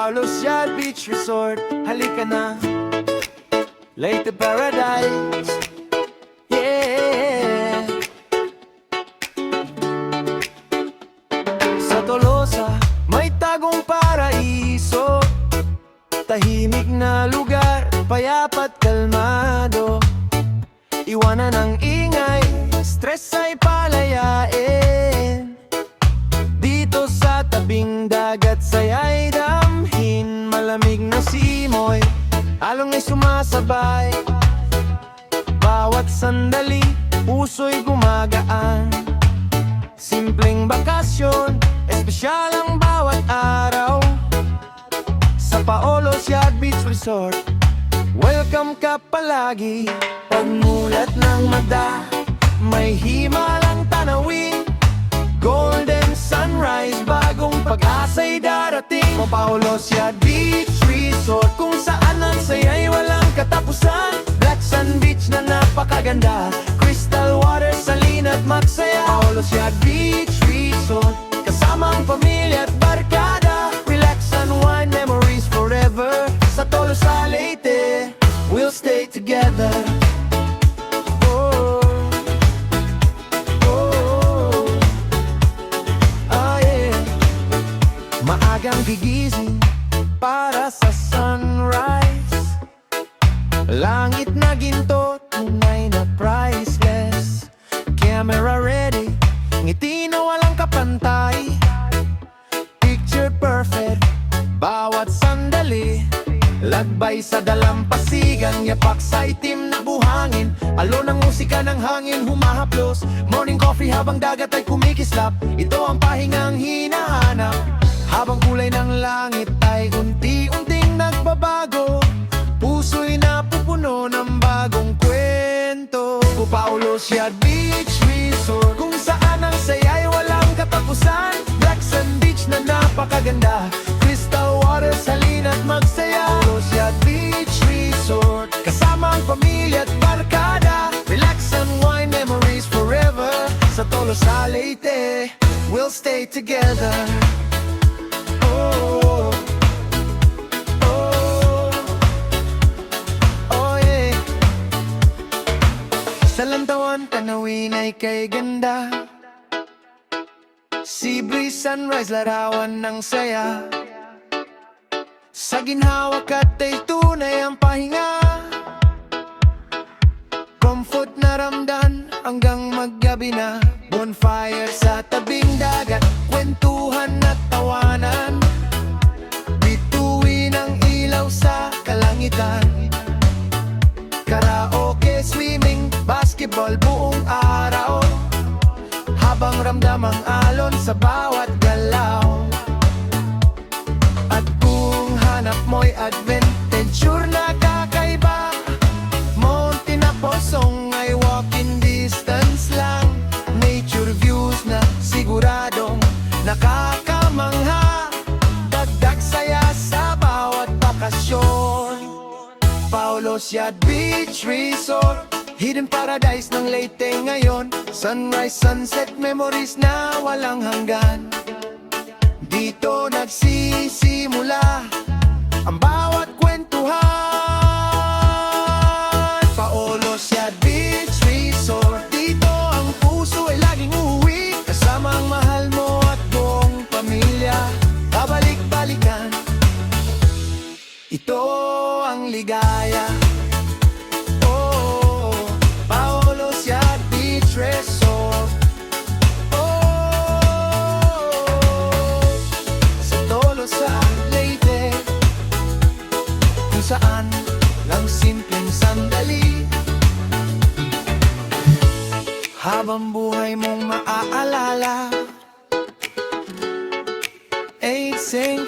Paulos Yacht Beach Resort. Halika na, Leyte Paradise. Yeah. Sa Tolosa, may tagong paraiso. Tahimik na lugar, payapat kalmado. Iwanan ang ingay, stress ay palayain. Dito sa tabing dagat, saya'y damhin. Malamig na simoy, along ay sumasabay. Bawat sandali, puso'y gumagaan. Simpleng bakasyon, espesyal ang bawat araw. Sa Paulos Yacht Beach Resort, welcome ka palagi. Pagmulat ng mata, may himalang tanawin. Golden sunrise, bagong pag-asa'y darating. Sa Paulos Yacht Beach Resort, kung saan ang saya'y walang katapusan. Black Sand Beach na napakaganda, crystal water, salina't magsaya. Paulos Yacht Beach Resort, kasama ang pamilya at barkada. Relax and wine, memories forever. Sa Tolosa, Leyte, we'll stay together. Oh, oh, ah yeah. Maagang gigising para sa sunrise. Langit na ginto, tunay na priceless. Camera ready, ngiti na walang kapantay. Picture perfect, bawat sandali. Lagbay sa dalampasigan, yapak sa itim na buhangin. Alon ng musika ng hangin humahaplos. Morning coffee habang dagat ay kumikislap. Ito ang pahingang hinahanap. Habang kulay ng langit ay unti-unting nagbabago. Puso'y napupuno ng bagong kwento. Sa Paulos Yacht Beach Resort, kung saan ang saya'y walang katapusan. Black Sand Beach na napakaganda, crystal water, salina't magsaya. Paulos Yacht Beach Resort, kasama ang pamilya at barkada. Relax and wine, memories forever. Sa Tolosa, Leyte, we'll stay together. Oh, oh, oh yeah. Sa Lantawan, tanawin ay kay ganda. Sea breeze, sunrise, larawan ng saya. Sa ginhawa katay tunay ang pahinga. Comfort na ramdan hanggang maggabi na. Bonfire sa tabing dagat, kwentuhan at tawanan. Bituin ang ilaw sa kalangitan. Karaoke, swimming, basketball buong araw. Habang ramdam ang alon sa bawat galaw. At kung hanap mo'y adventure na kakaiba, Monte na Posong ay walking distance lang. Nature views na siguradong nakakamangha. Dagdag saya sa bawat bakasyon. Paulos Yacht Beach Resort, hidden paradise ng Leyte ngayon. Sunrise, sunset, memories na walang hanggan. Dito nagsisimula ang bawat kwentuhan. Paulos Yacht Beach Resort, dito ang puso ay laging uuwi. Kasama ang mahal mo at buong pamilya, babalik-balikan. Ito ang ligaya. Oh, Paulos Yacht Beach Resort. Oh, sa Tolosa, Leyte, kung saan lang simpleng sandali. Habang buhay mong maaalala, ay sing